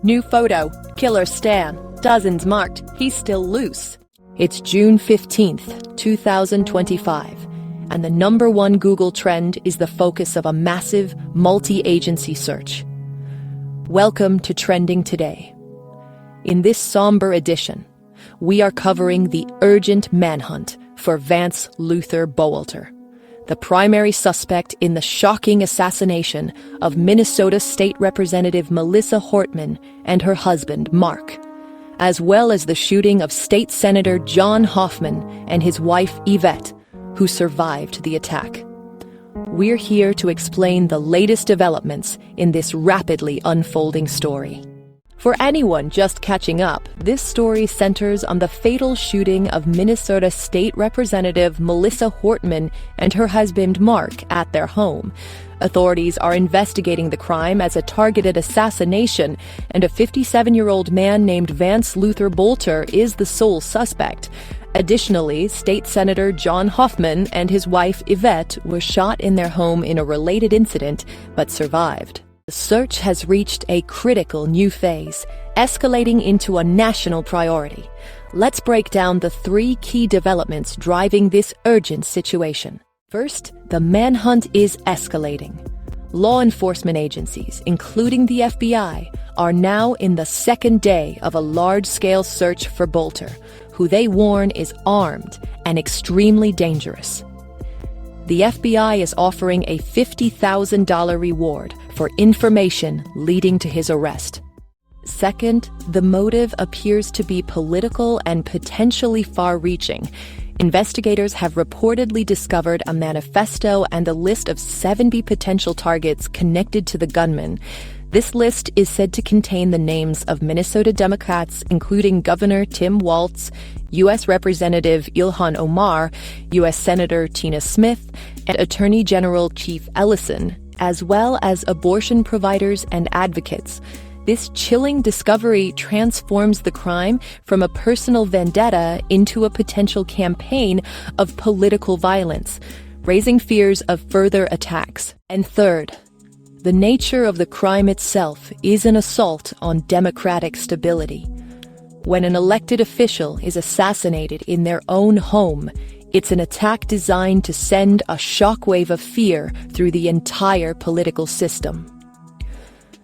New photo, killer Stan, dozens marked, he's still loose. It's June 15th, 2025, and the #1 Google trend is the focus of a massive, multi-agency search. Welcome to Trending Today. In this somber edition, we are covering the urgent manhunt for Vance Luther Boelter, the primary suspect in the shocking assassination of Minnesota State Representative Melissa Hortman and her husband, Mark, as well as the shooting of State Senator John Hoffman and his wife, Yvette, who survived the attack. We're here to explain the latest developments in this rapidly unfolding story. For anyone just catching up, this story centers on the fatal shooting of Minnesota State Representative Melissa Hortman and her husband Mark at their home. Authorities are investigating the crime as a targeted assassination, and a 57-year-old man named Vance Luther Boelter is the sole suspect. Additionally, State Senator John Hoffman and his wife Yvette were shot in their home in a related incident, but survived. The search has reached a critical new phase, escalating into a national priority. Let's break down the 3 key developments driving this urgent situation. First, the manhunt is escalating. Law enforcement agencies, including the FBI, are now in the second day of a large-scale search for Boelter, who they warn is armed and extremely dangerous. The FBI is offering a $50,000 reward for information leading to his arrest. Second, the motive appears to be political and potentially far-reaching. Investigators have reportedly discovered a manifesto and a list of 70 potential targets connected to the gunman. This list is said to contain the names of Minnesota Democrats, including Governor Tim Walz, U.S. Representative Ilhan Omar, U.S. Senator Tina Smith, and Attorney General Chief Ellison, as well as abortion providers and advocates. This chilling discovery transforms the crime from a personal vendetta into a potential campaign of political violence, raising fears of further attacks. And third, the nature of the crime itself is an assault on democratic stability. When an elected official is assassinated in their own home, it's an attack designed to send a shockwave of fear through the entire political system.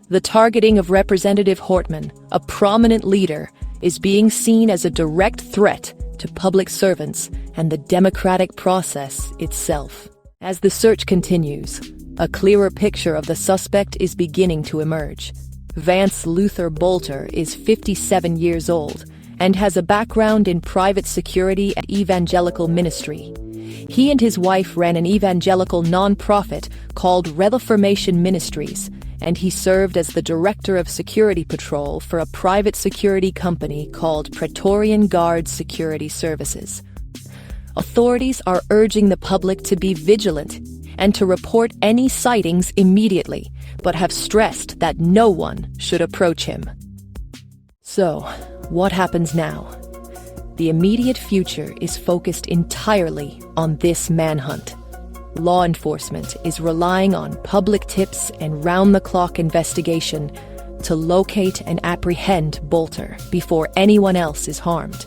The targeting of Representative Hortman, a prominent leader, is being seen as a direct threat to public servants and the democratic process itself. As the search continues, a clearer picture of the suspect is beginning to emerge. Vance Luther Boelter is 57 years old and has a background in private security and evangelical ministry. He and his wife ran an evangelical nonprofit called Reformation Ministries, and he served as the director of security patrol for a private security company called Praetorian Guard Security Services. Authorities are urging the public to be vigilant and to report any sightings immediately, but have stressed that no one should approach him. So, what happens now? The immediate future is focused entirely on this manhunt. Law enforcement is relying on public tips and round-the-clock investigation to locate and apprehend Boelter before anyone else is harmed.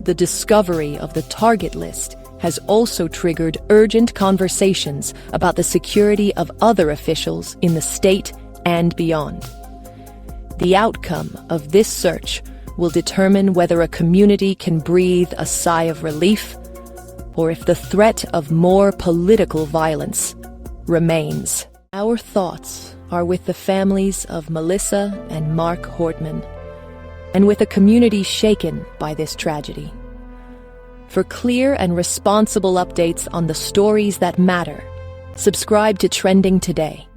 The discovery of the target list has also triggered urgent conversations about the security of other officials in the state and beyond. The outcome of this search will determine whether a community can breathe a sigh of relief or if the threat of more political violence remains. Our thoughts are with the families of Melissa and Mark Hortman, and with a community shaken by this tragedy. For clear and responsible updates on the stories that matter, subscribe to Trending Today.